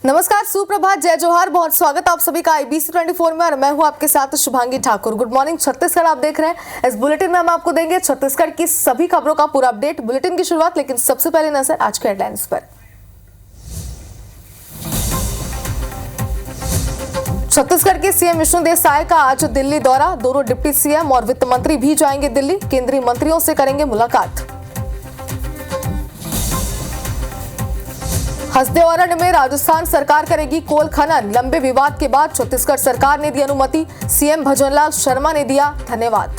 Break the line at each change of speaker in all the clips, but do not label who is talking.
नमस्कार, सुप्रभात, जय जोहार, बहुत स्वागत आप सभी का IBC 24 में और मैं हूं आपके साथ शुभांगी ठाकुर। गुड मॉर्निंग छत्तीसगढ़ आप देख रहे हैं। इस बुलेटिन में हम आपको देंगे छत्तीसगढ़ की सभी खबरों का पूरा अपडेट। बुलेटिन की शुरुआत, लेकिन सबसे पहले नजर आज के हेडलाइंस पर। छत्तीसगढ़ के सीएम विष्णुदेव साय का आज दिल्ली दौरा। दोनों डिप्टी सीएम और वित्त मंत्री भी जाएंगे दिल्ली, केंद्रीय मंत्रियों से करेंगे मुलाकात। हसदेवरण में राजस्थान सरकार करेगी कोल खनन। लंबे विवाद के बाद छत्तीसगढ़ सरकार ने दी अनुमति। सीएम भजनलाल शर्मा ने दिया धन्यवाद।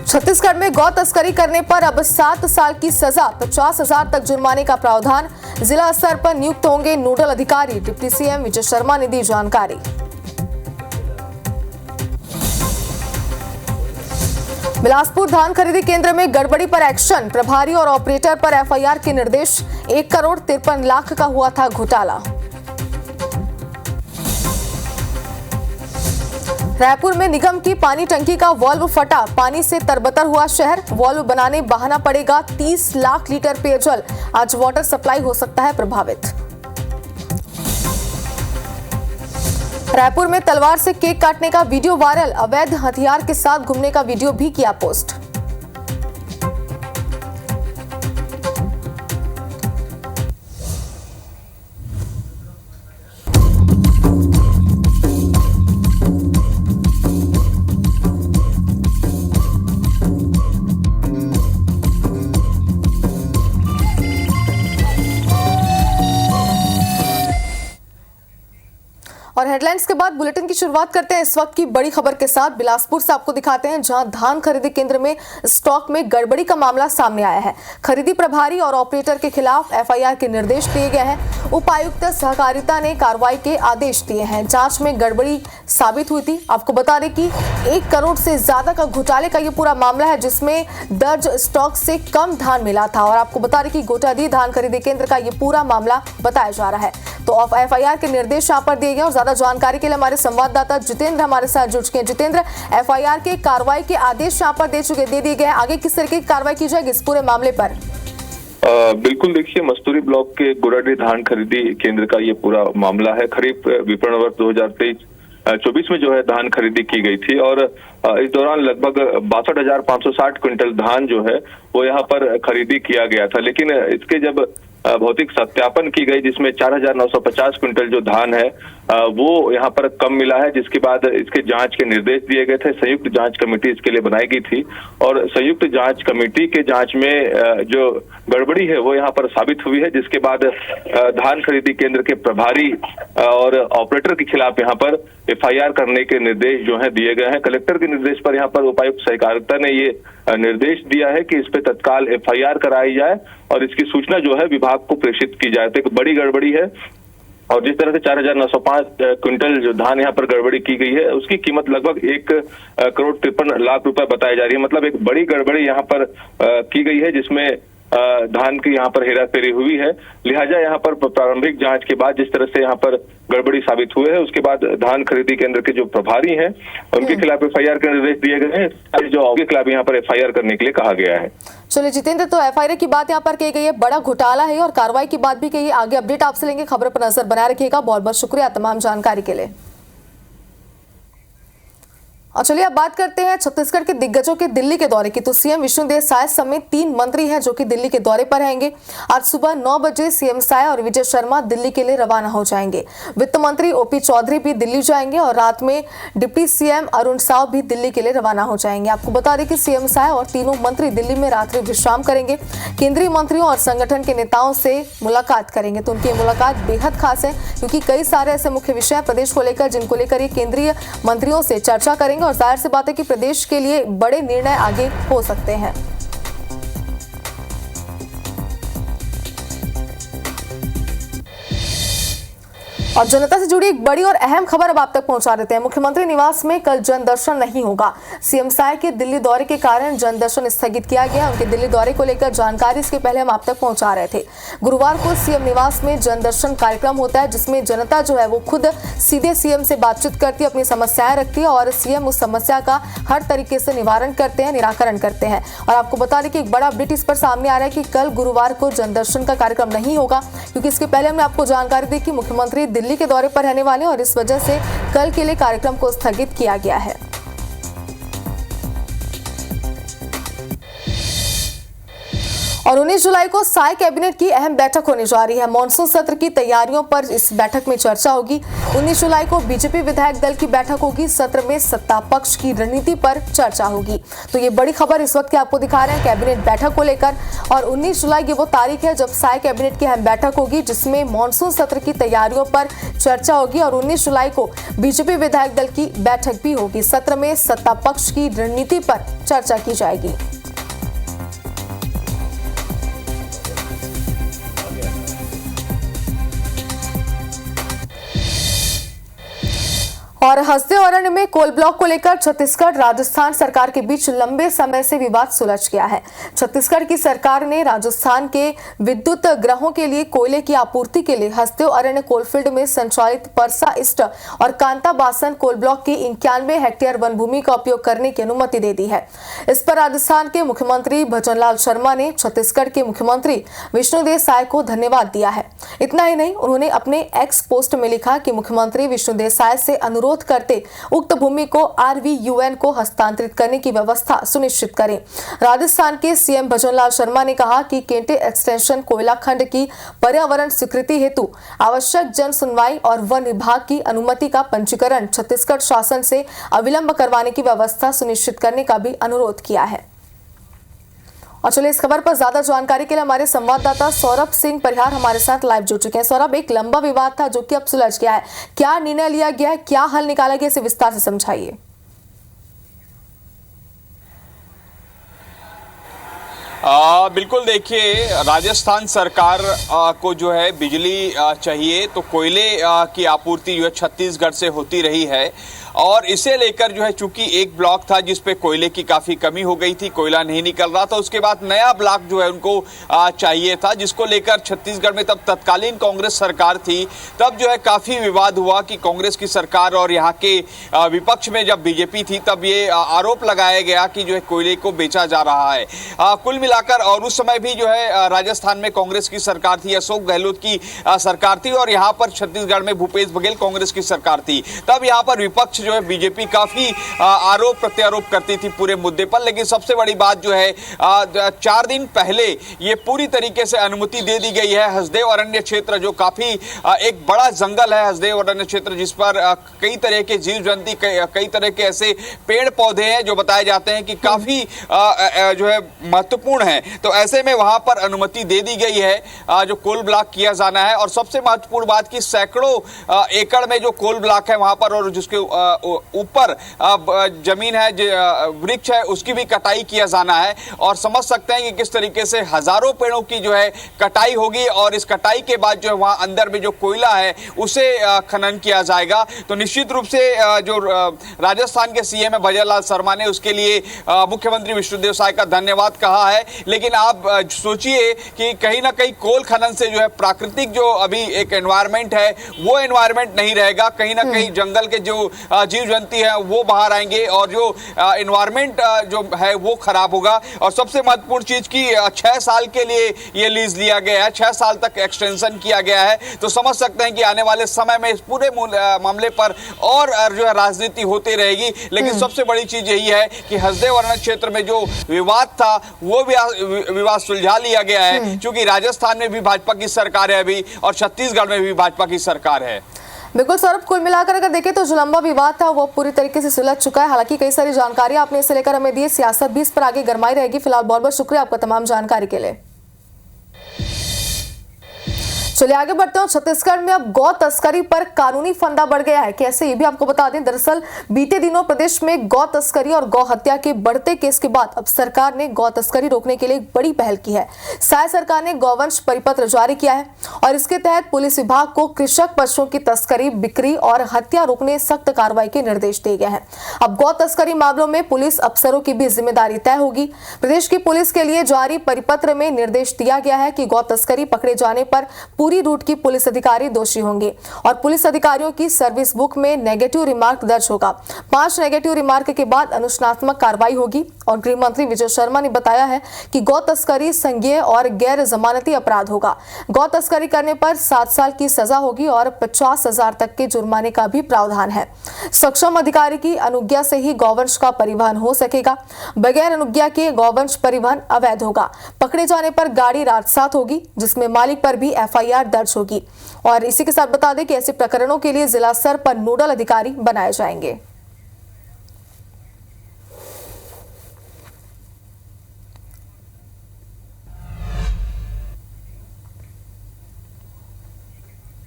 छत्तीसगढ़ में गौ तस्करी करने पर अब 7 साल की सजा, 50,000 तक जुर्माने का प्रावधान। जिला स्तर पर नियुक्त होंगे नोडल अधिकारी। डिप्टी सीएम विजय शर्मा ने दी जानकारी। बिलासपुर धान खरीदी केंद्र में गड़बड़ी पर एक्शन। प्रभारी और ऑपरेटर पर एफआईआर के निर्देश। 1 करोड़ 53 लाख का हुआ था घोटाला। रायपुर में निगम की पानी टंकी का वाल्व फटा, पानी से तरबतर हुआ शहर। वाल्व बनाने बहाना पड़ेगा 30 लाख लीटर पेयजल। आज वाटर सप्लाई हो सकता है प्रभावित। रायपुर में तलवार से केक काटने का वीडियो वायरल। अवैध हथियार के साथ घूमने का वीडियो भी किया पोस्ट। और हेडलाइंस के बाद बुलेटिन की शुरुआत करते हैं इस वक्त की बड़ी खबर के साथ। बिलासपुर से आपको दिखाते हैं जहां धान खरीदी केंद्र में स्टॉक में गड़बड़ी का मामला सामने आया है। खरीदी प्रभारी और ऑपरेटर के खिलाफ एफआईआर के निर्देश दिए गए हैं। उपायुक्त सहकारिता ने कार्रवाई के आदेश दिए हैं। जांच में गड़बड़ी साबित हुई थी। आपको बता दें कि 1 करोड़ से ज्यादा का घोटाले का ये पूरा मामला है, जिसमें दर्ज स्टॉक से कम धान मिला था। और आपको बता दें कि गोटादी धान खरीदी केंद्र का ये पूरा मामला बताया जा रहा है। तो एफआईआर के निर्देश यहाँ पर दिए गए। और ज्यादा जानकारी के लिए हमारे संवाददाता जितेंद्र हमारे साथ जुड़ चुके हैं। जितेंद्र, एफआईआर के कार्रवाई के आदेश यहाँ पर दे दिए गए। आगे किस तरीके की कार्रवाई की जाएगी इस पूरे मामले पर?
बिल्कुल, देखिए, मस्तूरी ब्लॉक के गोटादी धान खरीदी केंद्र का ये पूरा मामला है। खरीफ विपणन वर्ष 2023-24 में जो है धान खरीदी की गई थी और इस दौरान लगभग 62,560 क्विंटल धान जो है वो यहाँ पर खरीदी किया गया था। लेकिन इसके जब भौतिक सत्यापन की गई, जिसमें 4,950 क्विंटल जो धान है वो यहाँ पर कम मिला है, जिसके बाद इसके जांच के निर्देश दिए गए थे। संयुक्त जांच कमेटी इसके लिए बनाई गई थी और संयुक्त जांच कमेटी के जांच में जो गड़बड़ी है वो यहाँ पर साबित हुई है, जिसके बाद धान खरीदी केंद्र के प्रभारी और ऑपरेटर के खिलाफ यहाँ पर एफआईआर करने के निर्देश जो है दिए गए हैं। कलेक्टर के निर्देश पर यहाँ पर उपायुक्त सहकारिता ने ये निर्देश दिया है कि इस पे तत्काल एफआईआर कराई जाए और इसकी सूचना जो है विभाग को प्रेषित की जाए। तो एक बड़ी गड़बड़ी है और जिस तरह से 4,905 क्विंटल जो धान यहाँ पर गड़बड़ी की गई है उसकी कीमत लगभग 1 करोड़ 53 लाख रुपए बताई जा रही है। मतलब एक बड़ी गड़बड़ी यहाँ पर की गई है, जिसमें धान की यहाँ पर हेराफेरी हुई है। लिहाजा यहाँ पर प्रारंभिक जांच के बाद जिस तरह से यहाँ पर गड़बड़ी साबित हुए है, उसके बाद धान खरीदी केंद्र के जो प्रभारी हैं उनके खिलाफ एफआईआर के निर्देश दिए गए हैं। जो उनके खिलाफ यहाँ पर एफआईआर करने के लिए कहा गया है।
चलिए जितेंद्र, तो एफआईआर की बात यहाँ पर की गई है, बड़ा घोटाला है और कार्रवाई की बात भी कही। आगे अपडेट आपसे लेंगे, खबर पर नजर बनाए रखिएगा। बहुत बहुत शुक्रिया तमाम जानकारी के लिए। और चलिए अब बात करते हैं छत्तीसगढ़ के दिग्गजों के दिल्ली के दौरे की। तो सीएम विष्णुदेव साय समेत 3 मंत्री हैं जो कि दिल्ली के दौरे पर रहेंगे। आज सुबह 9 बजे सीएम साय और विजय शर्मा दिल्ली के लिए रवाना हो जाएंगे। वित्त मंत्री ओपी चौधरी भी दिल्ली जाएंगे और रात में डिप्टी सीएम अरुण साव भी दिल्ली के लिए रवाना हो जाएंगे। आपको बता दें कि सीएम साय और तीनों मंत्री दिल्ली में रात्रि विश्राम करेंगे। केंद्रीय मंत्रियों और संगठन के नेताओं से मुलाकात करेंगे। तो उनकी मुलाकात बेहद खास है, क्योंकि कई सारे ऐसे मुख्य विषय प्रदेश को लेकर जिनको लेकर ये केंद्रीय मंत्रियों से चर्चा करेंगे और जाहिर सी बात है कि प्रदेश के लिए बड़े निर्णय आगे हो सकते हैं। और जनता से जुड़ी एक बड़ी और अहम खबर अब आप तक पहुंचा देते हैं। मुख्यमंत्री निवास में कल जनदर्शन नहीं होगा। सीएम साय के दिल्ली दौरे के कारण जनदर्शन स्थगित किया गया। उनके दिल्ली दौरे को लेकर जानकारी इसके पहले हम आप तक पहुंचा रहे थे। गुरुवार को सीएम निवास में जनदर्शन कार्यक्रम होता है, जिसमें जनता जो है वो खुद सीधे सीएम से बातचीत करती है, अपनी समस्याएं रखती है और सीएम उस समस्या का हर तरीके से निवारण करते हैं, निराकरण करते हैं। और आपको बता दें कि एक बड़ा अपडेट इस पर सामने आ रहा है कि कल गुरुवार को जनदर्शन का कार्यक्रम नहीं होगा, क्योंकि इसके पहले हमने आपको जानकारी दी कि मुख्यमंत्री दिल्ली के दौरे पर रहने वाले और इस वजह से कल के लिए कार्यक्रम को स्थगित किया गया है। और 19 जुलाई को साय कैबिनेट की अहम बैठक होने जा रही है। मॉनसून सत्र की तैयारियों पर इस बैठक में चर्चा होगी। 19 जुलाई को बीजेपी विधायक दल की बैठक होगी। सत्र में सत्ता पक्ष की रणनीति पर चर्चा होगी। तो ये बड़ी खबर इस वक्त की आपको दिखा रहे हैं कैबिनेट बैठक को लेकर। और 19 जुलाई की वो तारीख है जब साय कैबिनेट की अहम बैठक होगी, जिसमें मॉनसून सत्र की तैयारियों पर चर्चा होगी। और 19 जुलाई को बीजेपी विधायक दल की बैठक भी होगी। सत्र में सत्ता पक्ष की रणनीति पर चर्चा की जाएगी। और हसदेव अरण्य में कोल ब्लॉक को लेकर छत्तीसगढ़ राजस्थान सरकार के बीच लंबे समय से विवाद सुलझ गया है। छत्तीसगढ़ की सरकार ने राजस्थान के विद्युत ग्रहों के लिए कोयले की आपूर्ति के लिए हसदेव अरण्य कोलफील्ड में संचालित परसा ईस्ट और कांता बासन कोल ब्लॉक की 91 हेक्टेयर वन भूमि का उपयोग करने की अनुमति दे दी है। इस पर राजस्थान के मुख्यमंत्री भजनलाल शर्मा ने छत्तीसगढ़ के मुख्यमंत्री विष्णुदेव साय को धन्यवाद दिया है। इतना ही नहीं, उन्होंने अपने एक्स पोस्ट में लिखा कि मुख्यमंत्री विष्णुदेव साय से अनुरोध करते उक्त भूमि को RVUN को हस्तांतरित करने की व्यवस्था सुनिश्चित करें। राजस्थान के सीएम भजनलाल शर्मा ने कहा कि केंटे एक्सटेंशन कोयला खंड की पर्यावरण स्वीकृति हेतु आवश्यक जन सुनवाई और वन विभाग की अनुमति का पंजीकरण छत्तीसगढ़ शासन से अविलंब करवाने की व्यवस्था सुनिश्चित करने का भी अनुरोध किया है। और चलिए इस खबर पर ज्यादा जानकारी के लिए हमारे संवाददाता सौरभ सिंह परिहार हमारे साथ लाइव जुड़ चुके हैं। सौरभ, एक लंबा विवाद था जो कि अब सुलझ गया है, क्या निर्णय लिया गया है, क्या हल निकाला गया, इसे विस्तार से समझाइए।
बिल्कुल, देखिए, राजस्थान सरकार को जो है बिजली चाहिए तो कोयले की आपूर्ति जो है छत्तीसगढ़ से होती रही है और इसे लेकर जो है चूंकि एक ब्लॉक था जिस पे कोयले की काफ़ी कमी हो गई थी, कोयला नहीं निकल रहा था, उसके बाद नया ब्लॉक जो है उनको चाहिए था, जिसको लेकर छत्तीसगढ़ में तब तत्कालीन कांग्रेस सरकार थी। तब जो है काफ़ी विवाद हुआ कि कांग्रेस की सरकार और यहाँ के विपक्ष में जब बीजेपी थी तब ये आरोप लगाया गया कि जो है कोयले को बेचा जा रहा है। कुल मिलाकर और उस समय भी जो है राजस्थान में कांग्रेस की सरकार थी, अशोक गहलोत की सरकार थी और यहाँ पर छत्तीसगढ़ में भूपेश बघेल कांग्रेस की सरकार थी। तब यहाँ पर विपक्ष जो है बीजेपी काफी आरोप प्रत्यारोप करती थी पूरे मुद्दे पर, लेकिन सबसे बड़ी बात जो है 4 दिन पहले ये पूरी तरीके से अनुमति दे दी गई है। हसदेव अरण्य क्षेत्र जो काफी एक बड़ा जंगल है, हसदेव अरण्य क्षेत्र जिस पर कई तरह के जीव जंतु, कई तरह के ऐसे पेड़ पौधे हैं जो बताए जाते हैं कि काफी जो है महत्वपूर्ण है। तो ऐसे में वहां पर अनुमति दे दी गई है जो कोल ब्लॉक किया जाना है। और सबसे महत्वपूर्ण बात कि सैकड़ों एकड़ में जो कोल ब्लॉक है वहां पर और जिसके ऊपर जमीन है, वृक्ष है, उसकी भी कटाई किया जाना है। और समझ सकते हैं कि किस तरीके से हजारों पेड़ों की जो है कटाई होगी और इस कटाई के बाद जो है वहां अंदर में जो कोयला है उसे खनन किया जाएगा। तो निश्चित रूप से जो राजस्थान के सीएम है भजनलाल शर्मा ने उसके लिए मुख्यमंत्री विष्णुदेव साय का धन्यवाद कहा है। लेकिन आप सोचिए कि कहीं ना कहीं कोल खनन से जो है प्राकृतिक जो अभी एक एनवायरमेंट है वो एनवायरमेंट नहीं रहेगा, कहीं ना कहीं जंगल के जो जीव जंतु है वो बाहर आएंगे और जो एनवायरमेंट जो है वो खराब होगा। और सबसे महत्वपूर्ण चीज की 6 साल के लिए ये लीज लिया गया है, 6 साल तक एक्सटेंशन किया गया है। तो समझ सकते हैं कि आने वाले समय में इस पूरे मामले पर और जो है राजनीति होती रहेगी। लेकिन सबसे बड़ी चीज यही है कि हसदेव अरण्य क्षेत्र में जो विवाद था वो विवाद सुलझा लिया गया है, क्योंकि राजस्थान में भी भाजपा की सरकार है अभी और छत्तीसगढ़ में भी भाजपा की सरकार है।
बिल्कुल सौरभ, कुल मिलाकर अगर देखें तो जो लंबा विवाद था वो पूरी तरीके से सुलझ चुका है। हालांकि कई सारी जानकारी आपने इसे लेकर हमें दी, सियासत भी इस पर आगे गरमाई रहेगी। फिलहाल बहुत बहुत शुक्रिया आपका तमाम जानकारी के लिए। चलिए आगे बढ़ते हैं। छत्तीसगढ़ में अब गौ तस्करी पर कानूनी फंदा बढ़ गया है। कैसे, ये भी आपको बता दें। दरअसल बीते दिनों प्रदेश में गौ तस्करी और गौ हत्या के बढ़ते केस के बाद अब सरकार ने गौ तस्करी रोकने के लिए एक बड़ी पहल की है। साय सरकार ने गौवंश परिपत्र जारी किया है और इसके तहत पुलिस विभाग को कृषक पशुओं की तस्करी, बिक्री और हत्या रोकने सख्त कार्रवाई के निर्देश दिए गए हैं। अब गौ तस्करी मामलों में पुलिस अफसरों की भी जिम्मेदारी तय होगी। प्रदेश की पुलिस के लिए जारी परिपत्र में निर्देश दिया गया है कि गौ तस्करी पकड़े जाने पर पूरी रूट की पुलिस अधिकारी दोषी होंगे और पुलिस अधिकारियों की सर्विस बुक में नेगेटिव रिमार्क दर्ज होगा। 5 नेगेटिव रिमार्क के बाद अनुशासनात्मक कार्रवाई होगी। और गृह मंत्री विजय शर्मा ने बताया है कि गौ तस्करी संज्ञेय और गैर जमानती अपराध होगा। गौ तस्करी करने पर 7 साल की सजा होगी और 50,000 तक के जुर्माने का भी प्रावधान है। सक्षम अधिकारी की अनुज्ञा से ही गौवंश का परिवहन हो सकेगा। बगैर अनुज्ञा के गौवंश परिवहन अवैध होगा। पकड़े जाने पर गाड़ी राजसात होगी, जिसमें मालिक पर भी FIR दर्ज होगी। और इसी के साथ बता दें कि ऐसे प्रकरणों के लिए जिला स्तर पर नोडल अधिकारी बनाए जाएंगे।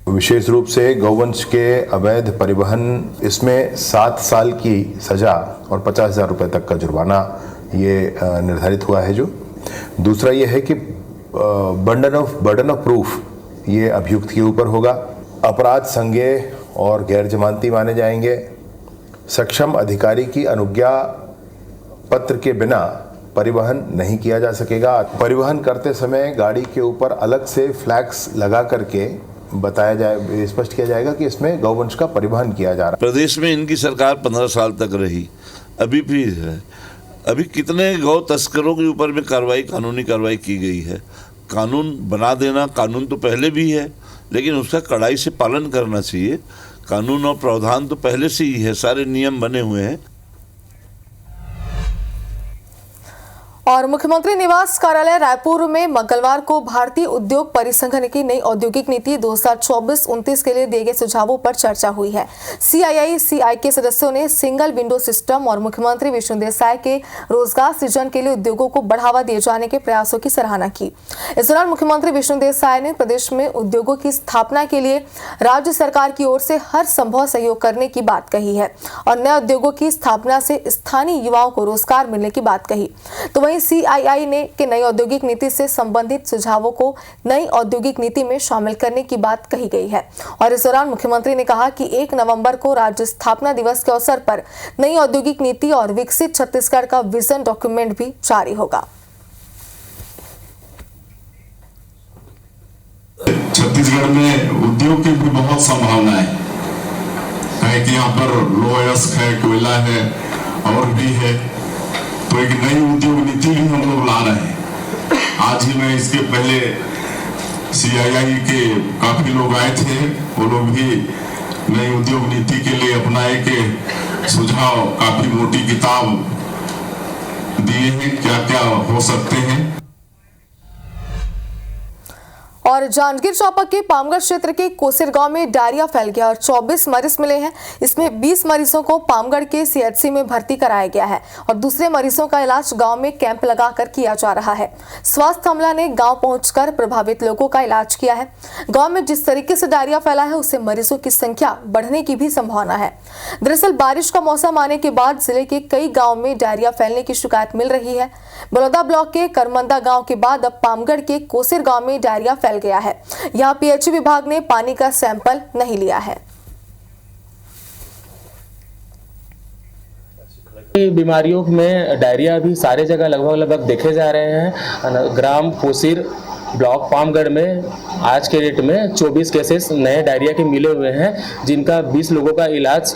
विशेष रूप से गौवंश के अवैध परिवहन, इसमें 7 साल की सजा और 50,000 रुपये तक का जुर्माना ये निर्धारित हुआ है। जो दूसरा ये है कि बर्डन ऑफ प्रूफ ये अभियुक्त के ऊपर होगा। अपराध संज्ञेय और गैर जमानती माने जाएंगे। सक्षम अधिकारी की अनुज्ञा पत्र के बिना परिवहन नहीं किया जा सकेगा। परिवहन करते समय गाड़ी के ऊपर अलग से फ्लैग्स लगा करके बताया जाए, स्पष्ट किया जाएगा कि इसमें गौवंश का परिवहन किया जा रहा है।
प्रदेश में इनकी सरकार 15 साल तक रही, अभी भी है। अभी कितने गौ तस्करों के ऊपर में कानूनी कार्रवाई की गई है। कानून बना देना, कानून तो पहले भी है, लेकिन उसका कड़ाई से पालन करना चाहिए। कानून और प्रावधान तो पहले से ही है, सारे नियम बने हुए हैं।
और मुख्यमंत्री निवास कार्यालय रायपुर में मंगलवार को भारतीय उद्योग परिसंघ की नई औद्योगिक नीति 2024-29 के लिए दिए गए सुझावों पर चर्चा हुई है। CII के सदस्यों ने सिंगल विंडो सिस्टम और मुख्यमंत्री विष्णुदेव साय के रोजगार सृजन के लिए उद्योगों को बढ़ावा दिए जाने के प्रयासों की सराहना की। इस दौरान मुख्यमंत्री विष्णुदेव साय ने प्रदेश में उद्योगों की स्थापना के लिए राज्य सरकार की ओर से हर संभव सहयोग करने की बात कही है और नए उद्योगों की स्थापना से स्थानीय युवाओं को रोजगार मिलने की बात कही। तो वहीं CII ने कि नई औद्योगिक नीति से संबंधित सुझावों को नई औद्योगिक नीति में शामिल करने की बात कही गई है। और इस दौरान मुख्यमंत्री ने कहा कि 1 नवंबर को राज्य स्थापना दिवस के अवसर पर नई औद्योगिक नीति और विकसित छत्तीसगढ़ का विजन डॉक्यूमेंट भी जारी होगा।
छत्तीसगढ़ में उद्योग की भी बहुत संभावना है कि यहाँ पर लोहयस्क है, कोयला है और भी है। तो एक नई उद्योग नीति भी हम लोग ला रहे हैं। आज ही मैं इसके पहले CII के काफी लोग आए थे, वो लोग भी नई उद्योग नीति के लिए अपना एक सुझाव, काफी मोटी किताब दिए हैं, क्या क्या हो सकते हैं।
और जांजगीर चांपा के पामगढ़ क्षेत्र के कोसिर गांव में डायरिया फैल गया और 24 मरीज मिले हैं। इसमें 20 मरीजों को पामगढ़ के CHC में भर्ती कराया गया है और दूसरे मरीजों का इलाज गांव में कैंप लगाकर किया जा रहा है। स्वास्थ्य अमला ने गांव पहुंचकर प्रभावित लोगों का इलाज किया है। गांव में जिस तरीके से डायरिया फैला है, उससे मरीजों की संख्या बढ़ने की भी संभावना है। दरअसल बारिश का मौसम आने के बाद जिले के कई गाँव में डायरिया फैलने की शिकायत मिल रही है। बलौदा ब्लॉक के करमंदा गाँव के बाद अब पामगढ़ के कोसिर गाँव में डायरिया फैल गया है। यहां PHU विभाग ने पानी का सैंपल नहीं लिया है।
बीमारियों में डायरिया भी सारे जगह लगभग देखे जा रहे हैं। ग्राम कोसिर ब्लॉक पामगढ़ में आज के डेट में 24 केसेस नए डायरिया के मिले हुए हैं, जिनका 20 लोगों का इलाज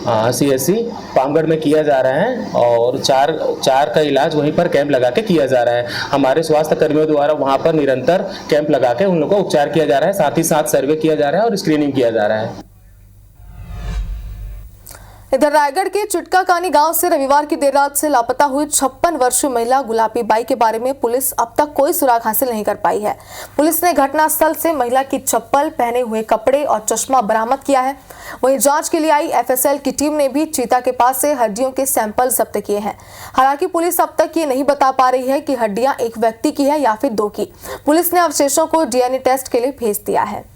CHC पामगढ़ में किया जा रहा है और चार का इलाज वहीं पर कैंप लगा के किया जा रहा है। हमारे स्वास्थ्य कर्मियों द्वारा वहां पर निरंतर कैंप लगा के उन लोगों को उपचार किया जा रहा है, साथ ही साथ सर्वे किया जा रहा है और स्क्रीनिंग किया जा रहा है।
इधर रायगढ़ के चिटकाकानी गांव से रविवार की देर रात से लापता हुई 56 वर्षीय महिला गुलाबी बाई के बारे में पुलिस अब तक कोई सुराग हासिल नहीं कर पाई है। पुलिस ने घटनास्थल से महिला की चप्पल, पहने हुए कपड़े और चश्मा बरामद किया है। वहीं जांच के लिए आई एफएसएल की टीम ने भी चीता के पास से हड्डियों के सैंपल जब्त किए हैं। हालांकि पुलिस अब तक ये नहीं बता पा रही है कि हड्डियां एक व्यक्ति की है या फिर दो की। पुलिस ने अवशेषों को डीएनए टेस्ट के लिए भेज दिया है।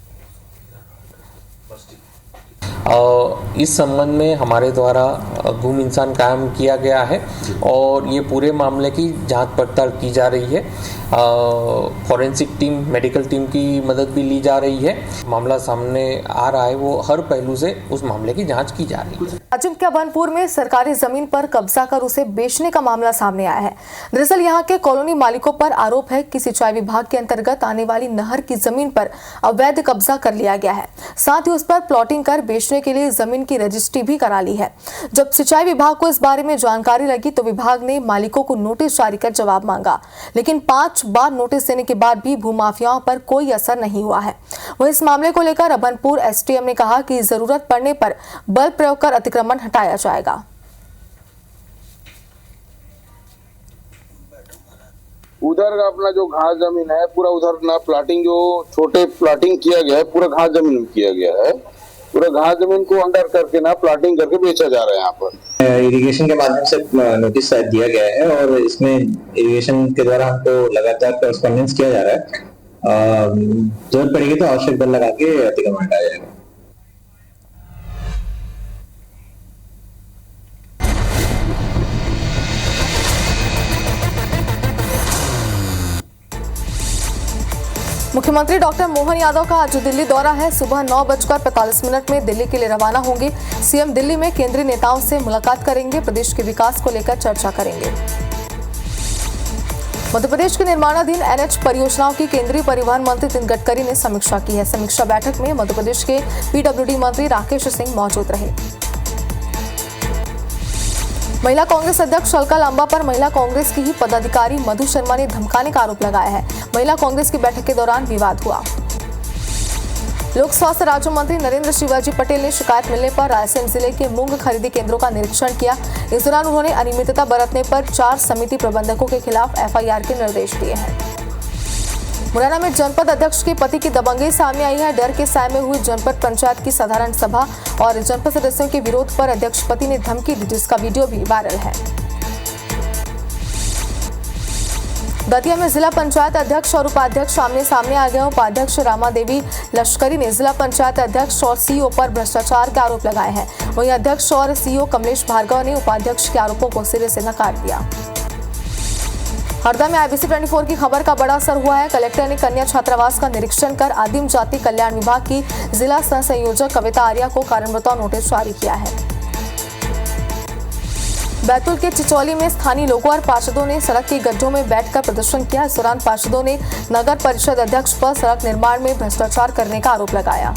इस संबंध में हमारे द्वारा गुम इंसान कायम किया गया है और ये पूरे मामले की जांच पड़ताल की जा रही है। फॉरेंसिक टीम, मेडिकल टीम की मदद भी ली जा रही है। मामला सामने आ रहा है, वो हर पहलू से उस मामले की जांच की जा रही है।
अजंता बनपुर में सरकारी जमीन पर कब्जा कर उसे बेचने का मामला सामने आया है। दरअसल यहाँ के कॉलोनी मालिकों पर आरोप है कि सिंचाई विभाग के अंतर्गत आने वाली नहर की जमीन पर अवैध कब्जा कर लिया गया है। साथ ही उस पर प्लॉटिंग कर बेचने के लिए जमीन की रजिस्ट्री भी करा ली है। जब सिंचाई विभाग को इस बारे में जानकारी लगी तो विभाग ने मालिकों को नोटिस जारी कर जवाब मांगा, लेकिन 5 बार नोटिस देने के बाद भी भूमाफियाओं पर कोई असर नहीं हुआ है। वहीं इस मामले को लेकर अभनपुर एसडीएम ने कहा कि जरूरत पड़ने पर बल प्रयोग कर अतिक्रमण हटाया जाएगा।
उधर का अपना जो घास जमीन है पूरा, उधर ना प्लाटिंग, जो छोटे प्लाटिंग किया गया है पूरा घास जमीन में किया गया है। पूरा घास जमीन को अंडर करके ना प्लाटिंग करके बेचा जा रहा है। यहाँ पर
इरिगेशन के माध्यम से नोटिस दिया गया है और इसमें इरिगेशन के द्वारा हमको लगातार कॉरेस्पॉन्डेंस किया जा रहा है। जरूरत पड़ेगी तो आवश्यक बल लगा के अतिक्रमण हटाया जाएगा।
मुख्यमंत्री डॉक्टर मोहन यादव का आज दिल्ली दौरा है। सुबह 9:45 में दिल्ली के लिए रवाना होंगे। सीएम दिल्ली में केंद्रीय नेताओं से मुलाकात करेंगे, प्रदेश के विकास को लेकर चर्चा करेंगे। मध्य प्रदेश के निर्माणाधीन एनएच परियोजनाओं की केंद्रीय परिवहन मंत्री नितिन गडकरी ने समीक्षा की है। समीक्षा बैठक में मध्य प्रदेश के पीडब्ल्यूडी मंत्री राकेश सिंह मौजूद रहे। महिला कांग्रेस अध्यक्ष अलका लांबा पर महिला कांग्रेस की ही पदाधिकारी मधु शर्मा ने धमकाने का आरोप लगाया है। महिला कांग्रेस की बैठक के दौरान विवाद हुआ। लोक स्वास्थ्य राज्य मंत्री नरेंद्र शिवाजी पटेल ने शिकायत मिलने पर रायसेन जिले के मूंग खरीदी केंद्रों का निरीक्षण किया। इस दौरान उन्होंने अनियमितता बरतने पर 4 समिति प्रबंधकों के खिलाफ एफआईआर के निर्देश दिए हैं। मुरैना में जनपद अध्यक्ष के पति की दबंगई सामने आई है। डर के साय में हुई जनपद पंचायत की साधारण सभा और जनपद सदस्यों के विरोध पर अध्यक्ष पति ने धमकी दी, जिसका वीडियो भी वायरल है। दतिया में जिला पंचायत अध्यक्ष और उपाध्यक्ष आमने सामने आ गए। उपाध्यक्ष रामा देवी लश्करी ने जिला पंचायत अध्यक्ष और सीईओ पर भ्रष्टाचार के आरोप लगाए हैं। वहीं अध्यक्ष और सीईओ कमलेश भार्गव ने उपाध्यक्ष के आरोपों को सिरे से नकार दिया। हरदा में IBC 24 की खबर का बड़ा असर हुआ है। कलेक्टर ने कन्या छात्रावास का निरीक्षण कर आदिम जाति कल्याण विभाग की जिला सह संयोजक कविता आर्या को कारण बताओ नोटिस जारी किया है। बैतूल के चिचौली में स्थानीय लोगों और पार्षदों ने सड़क के गड्ढों में बैठकर प्रदर्शन किया। इस दौरान पार्षदों ने नगर परिषद अध्यक्ष पर सड़क निर्माण में भ्रष्टाचार करने का आरोप लगाया।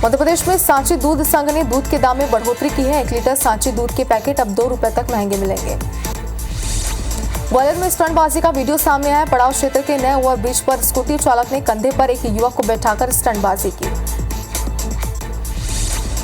मध्य प्रदेश में सांची दूध संघ ने दूध के दाम में बढ़ोतरी की है। 1 लीटर सांची दूध के पैकेट अब 2 रुपए तक महंगे मिलेंगे। ग्वालियर में स्टंटबाजी का वीडियो सामने आया। पड़ाव क्षेत्र के नए ओवरब्रिज पर स्कूटी चालक ने कंधे पर एक युवक को बैठाकर स्टंटबाजी की।